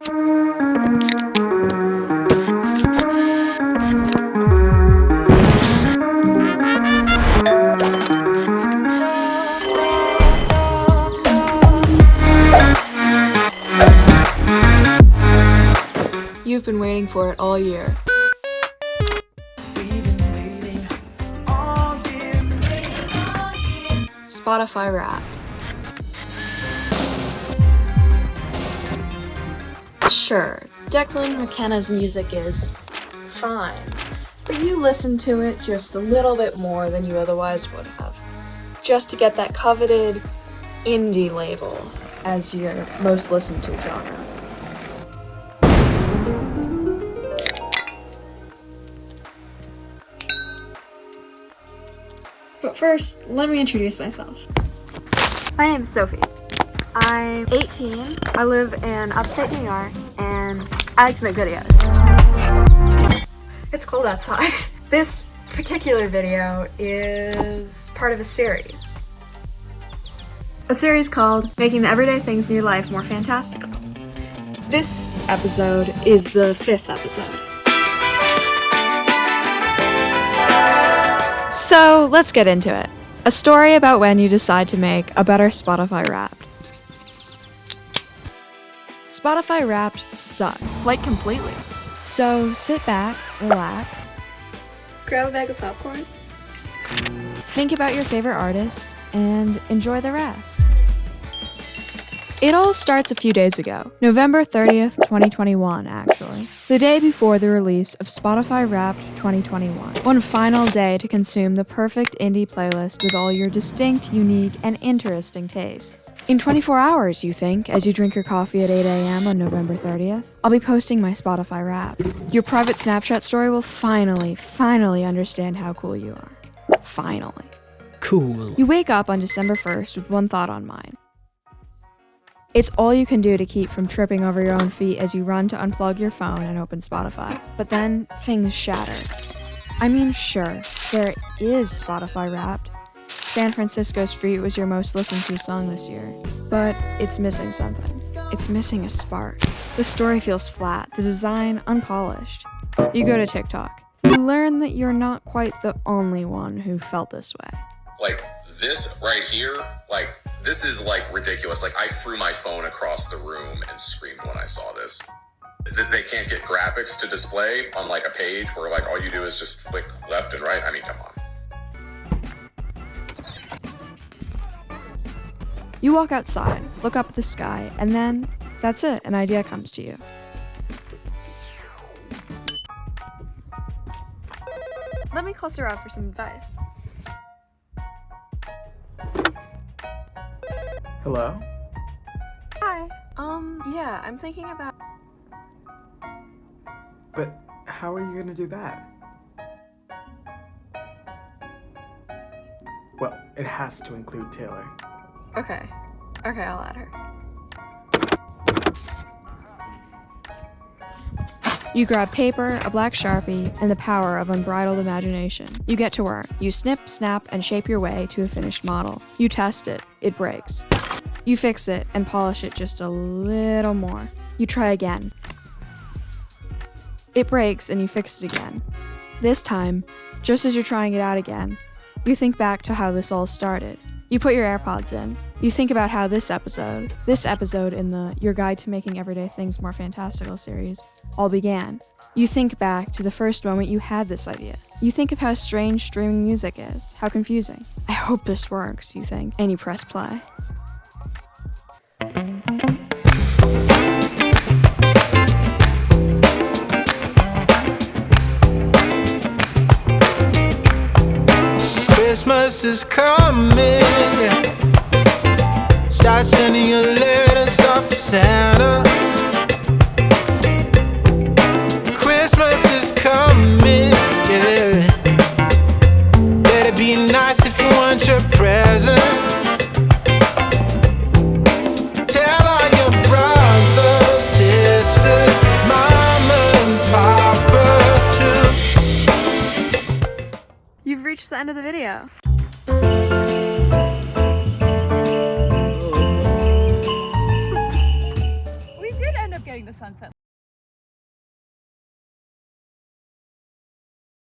You've been waiting for it all year. Spotify Wrapped. Sure, Declan McKenna's music is fine, but you listen to it just a little bit more than you otherwise would have, just to get that coveted indie label as your most listened to genre. But first, let me introduce myself. My name is Sophy. I'm 18, I live in upstate New York, and I like to make videos. It's cold outside. This particular video is part of a series. A series called Making the Everyday Things in Your Life More Fantastical. This episode is the 5th episode. So let's get into it. A story about when you decide to make a better Spotify Wrapped. Spotify Wrapped sucked. Like completely. So sit back, relax. Grab a bag of popcorn. Think about your favorite artist and enjoy the rest. It all starts a few days ago, November 30th, 2021, actually. The day before the release of Spotify Wrapped 2021. One final day to consume the perfect indie playlist with all your distinct, unique, and interesting tastes. In 24 hours, you think, as you drink your coffee at 8 a.m. on November 30th, I'll be posting my Spotify Wrapped. Your private Snapchat story will finally understand how cool you are. Finally. Cool. You wake up on December 1st with one thought on mind. It's all you can do to keep from tripping over your own feet as you run to unplug your phone and open Spotify. But then, things shatter. I mean, sure, there is Spotify Wrapped. San Francisco Street was your most listened to song this year. But it's missing something. It's missing a spark. The story feels flat, the design unpolished. You go to TikTok. You learn that you're not quite the only one who felt this way. Like, this right here, like, this is, like, ridiculous. Like, I threw my phone across the room and screamed when I saw this. They can't get graphics to display on, like, a page where, like, all you do is just flick left and right. I mean, come on. You walk outside, look up at the sky, and then, that's it, an idea comes to you. Let me call Sarah for some advice. Hello? Hi. Yeah, I'm thinking about... But how are you gonna do that? Well, it has to include Taylor. Okay, I'll add her. You grab paper, a black Sharpie, and the power of unbridled imagination. You get to work. You snip, snap, and shape your way to a finished model. You test it. It breaks. You fix it and polish it just a little more. You try again. It breaks and you fix it again. This time, just as you're trying it out again, you think back to how this all started. You put your AirPods in. You think about how this episode in the Your Guide to Making Everyday Things More Fantastical series, all began. You think back to the first moment you had this idea. You think of how strange streaming music is, how confusing. I hope this works, you think, and you press play. Christmas is coming. Start sending your letters off to Santa. Christmas is coming, yeah. Better be nice if you want your present. Tell all your brothers, sisters, mama and papa too. You've reached the end of the video. getting the sunset